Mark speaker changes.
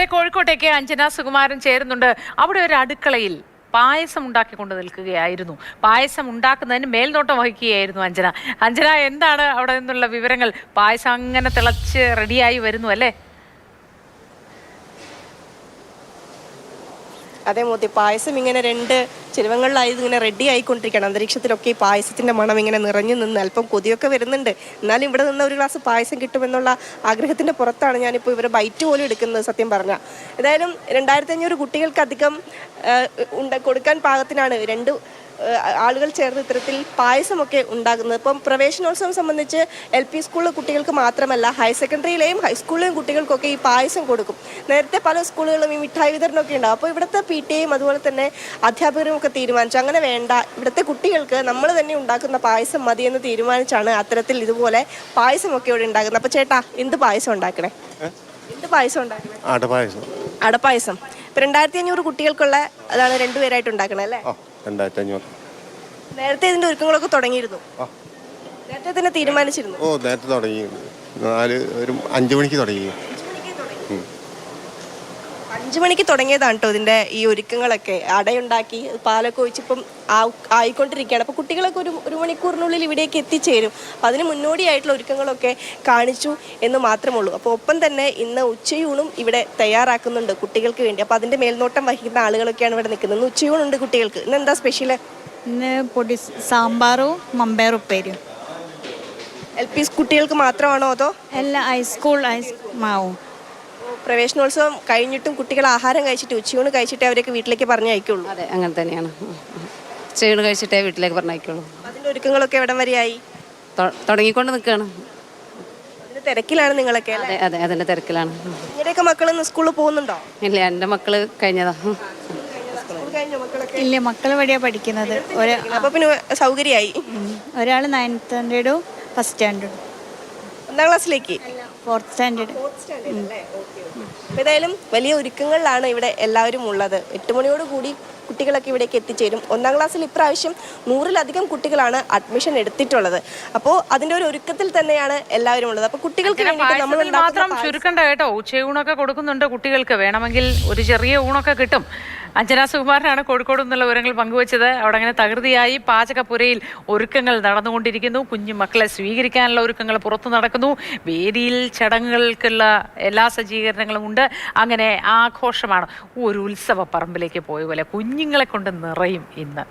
Speaker 1: നേരെ കോഴിക്കോട്ടേക്ക് അഞ്ജന സുകുമാരൻ ചേരുന്നുണ്ട്. അവിടെ ഒരു അടുക്കളയിൽ പായസം ഉണ്ടാക്കിക്കൊണ്ട് നിൽക്കുകയായിരുന്നു. പായസം ഉണ്ടാക്കുന്നതിന് മേൽനോട്ടം വഹിക്കുകയായിരുന്നു അഞ്ജന. അഞ്ജന, എന്താണ് അവിടെ നിന്നുള്ള വിവരങ്ങൾ? പായസം അങ്ങനെ തിളച്ച് റെഡിയായി വരുന്നു അല്ലേ?
Speaker 2: അതേ മോത്തി, പായസം ഇങ്ങനെ രണ്ട് ചെരുവങ്ങളിലായി ഇങ്ങനെ റെഡി ആയിക്കൊണ്ടിരിക്കുകയാണ്. അന്തരീക്ഷത്തിലൊക്കെ ഈ പായസത്തിന്റെ മണം ഇങ്ങനെ നിറഞ്ഞു നിന്ന് അല്പം കൊതിയൊക്കെ വരുന്നുണ്ട്. എന്നാലും ഇവിടെ നിന്ന് ഒരു ഗ്ലാസ് പായസം കിട്ടുമെന്നുള്ള ആഗ്രഹത്തിന്റെ പുറത്താണ് ഞാനിപ്പോൾ ഇവരെ ബൈറ്റ് പോലും എടുക്കുന്നത്, സത്യം പറഞ്ഞാൽ. ഏതായാലും 2500 കുട്ടികൾക്കധികം കൊടുക്കാൻ പാകത്തിനാണ് രണ്ട് ആളുകൾ ചേർന്ന് ഇത്തരത്തിൽ പായസമൊക്കെ ഉണ്ടാകുന്നത്. ഇപ്പം പ്രവേശനോത്സവം സംബന്ധിച്ച് LP സ്കൂളിലെ കുട്ടികൾക്ക് മാത്രമല്ല, ഹയർ സെക്കൻഡറിയിലെയും ഹൈസ്കൂളിലെയും കുട്ടികൾക്കൊക്കെ ഈ പായസം കൊടുക്കും. നേരത്തെ പല സ്കൂളുകളും ഈ മിഠായി വിതരണമൊക്കെ ഉണ്ടാവും. അപ്പോൾ ഇവിടുത്തെ PTA അതുപോലെ തന്നെ അധ്യാപകരും ഒക്കെ തീരുമാനിച്ചു, അങ്ങനെ വേണ്ട, ഇവിടുത്തെ കുട്ടികൾക്ക് നമ്മൾ തന്നെ ഉണ്ടാക്കുന്ന പായസം മതി എന്ന് തീരുമാനിച്ചാണ് അത്തരത്തിൽ ഇതുപോലെ പായസമൊക്കെ ഇവിടെ ഉണ്ടാക്കുന്നത്. അപ്പോൾ ചേട്ടാ, എന്ത് പായസം ഉണ്ടാക്കണേ? എന്ത് പായസം ഉണ്ടാക്കണേ? അടപ്പായസം. ഇപ്പം 2500 കുട്ടികൾക്കുള്ള അതാണ് രണ്ടുപേരായിട്ട് ഉണ്ടാക്കണേ അല്ലേ?
Speaker 3: 2500.
Speaker 2: നേരത്തെ ഇതിന്റെ ഒരുക്കങ്ങളൊക്കെ തുടങ്ങിയിരുന്നു? നേരത്തെ തന്നെ തീരുമാനിച്ചിരുന്നു?
Speaker 3: നേരത്തെ തുടങ്ങി. 5 മണിക്ക് തുടങ്ങി.
Speaker 2: 5 മണിക്ക് തുടങ്ങിയതാണ് കേട്ടോ ഇതിന്റെ ഈ ഒരുക്കങ്ങളൊക്കെ. അടയുണ്ടാക്കി പാലൊക്കെ ഒഴിച്ചിപ്പം ആയിക്കൊണ്ടിരിക്കുകയാണ്. അപ്പോൾ കുട്ടികളൊക്കെ ഒരു മണിക്കൂറിനുള്ളിൽ ഇവിടേക്ക് എത്തിച്ചേരും. അപ്പോൾ അതിന് മുന്നോടിയായിട്ടുള്ള ഒരുക്കങ്ങളൊക്കെ കാണിച്ചു എന്ന് മാത്രമേ ഉള്ളൂ. അപ്പോൾ ഒപ്പം തന്നെ ഇന്ന് ഉച്ചയൂണും ഇവിടെ തയ്യാറാക്കുന്നുണ്ട് കുട്ടികൾക്ക് വേണ്ടി. അപ്പോൾ അതിന്റെ മേൽനോട്ടം വഹിക്കുന്ന ആളുകളൊക്കെയാണ് ഇവിടെ നിൽക്കുന്നത്. ഇന്ന് ഉച്ചയൂണുണ്ട് കുട്ടികൾക്ക്. ഇന്ന് എന്താ സ്പെഷ്യല്?
Speaker 4: ഇന്ന് പൊടി സാമ്പാറും മമ്പയർ ഉപ്പേരിയും.
Speaker 2: LP കുട്ടികൾക്ക് മാത്രമാണോ അതോ
Speaker 4: എല്ലാ ഹൈസ്കൂൾ മാവും?
Speaker 2: പ്രവേശനോത്സവം കഴിഞ്ഞിട്ടും കുട്ടികൾ ആഹാരം കഴിച്ചിട്ട് ഉച്ചയൂണ് കഴിച്ചിട്ടേ അവരൊക്കെ വീട്ടിലേക്ക് പറഞ്ഞയക്കുള്ളൂ?
Speaker 5: അതെ, അങ്ങനെ തന്നെയാണ്. ഉച്ചയൂണ് കഴിച്ചിട്ടേ വീട്ടിലേക്ക് പറഞ്ഞയക്കുള്ളൂ.
Speaker 2: അതിന്റെ ഒരുക്കങ്ങളൊക്കെ എവിടം വരെയായി?
Speaker 5: തുടങ്ങിക്കൊണ്ട് നിൽക്കുകയാണ്.
Speaker 2: അതിന്റെ തിരക്കിലാണ് നിങ്ങളൊക്കെ?
Speaker 5: അതെ അതെ, അതിന്റെ തിരക്കിലാണ്.
Speaker 2: നിങ്ങളുടെയൊക്കെ മക്കൾ ഇന്ന് സ്കൂളിൽ പോകുന്നുണ്ടോ?
Speaker 5: ഇല്ല, എൻ്റെ മക്കള് കഴിഞ്ഞതാ.
Speaker 4: ഇല്ല, മക്കൾ എവിടെയാ പഠിക്കുന്നത്?
Speaker 2: അപ്പൊ പിന്നെ സൗകര്യമായി.
Speaker 4: ഒരാൾ 9th സ്റ്റാൻഡേർഡും ഫസ്റ്റ് സ്റ്റാൻഡേർഡും.
Speaker 2: 1ാം ക്ലാസ്സിലേക്ക്?
Speaker 4: 4th standard.
Speaker 2: ഏതായാലും വലിയ ഒരുക്കങ്ങളിലാണ് ഇവിടെ എല്ലാവരും ഉള്ളത്. 8 മണിയോട് കൂടി കുട്ടികളൊക്കെ ഇവിടേക്ക് എത്തിച്ചേരും. 1ാം ക്ലാസ്സിൽ ഇപ്രാവശ്യം 100-ലധികം കുട്ടികളാണ് അഡ്മിഷൻ എടുത്തിട്ടുള്ളത്. അപ്പോൾ അതിന്റെ ഒരു ഒരുക്കത്തിൽ തന്നെയാണ് എല്ലാവരും ഉള്ളത്. അപ്പൊ കുട്ടികൾക്ക്
Speaker 1: മാത്രം ചുരുക്കണ്ട കേട്ടോ, ഉച്ചയൂണൊക്കെ കൊടുക്കുന്നുണ്ട് കുട്ടികൾക്ക്. വേണമെങ്കിൽ ഒരു ചെറിയ ഊണൊക്കെ കിട്ടും. അഞ്ജന സുകുമാരനാണ് കോഴിക്കോട് നിന്നുള്ള വിവരങ്ങൾ പങ്കുവച്ചത്. അവിടെ അങ്ങനെ തകൃതിയായി പാചകപ്പുരയിൽ ഒരുക്കങ്ങൾ നടന്നുകൊണ്ടിരിക്കുന്നു. കുഞ്ഞു മക്കളെ സ്വീകരിക്കാനുള്ള ഒരുക്കങ്ങൾ പുറത്തു നടക്കുന്നു. വേദിയിൽ ചടങ്ങുകൾക്കുള്ള എല്ലാ സജ്ജീകരണങ്ങളും ഉണ്ട്. അങ്ങനെ ആഘോഷമാണ്. ഒരു ഉത്സവ പറമ്പിലേക്ക് പോയ പോലെ കുഞ്ഞുങ്ങളെ കൊണ്ട് നിറയും ഇന്ന്.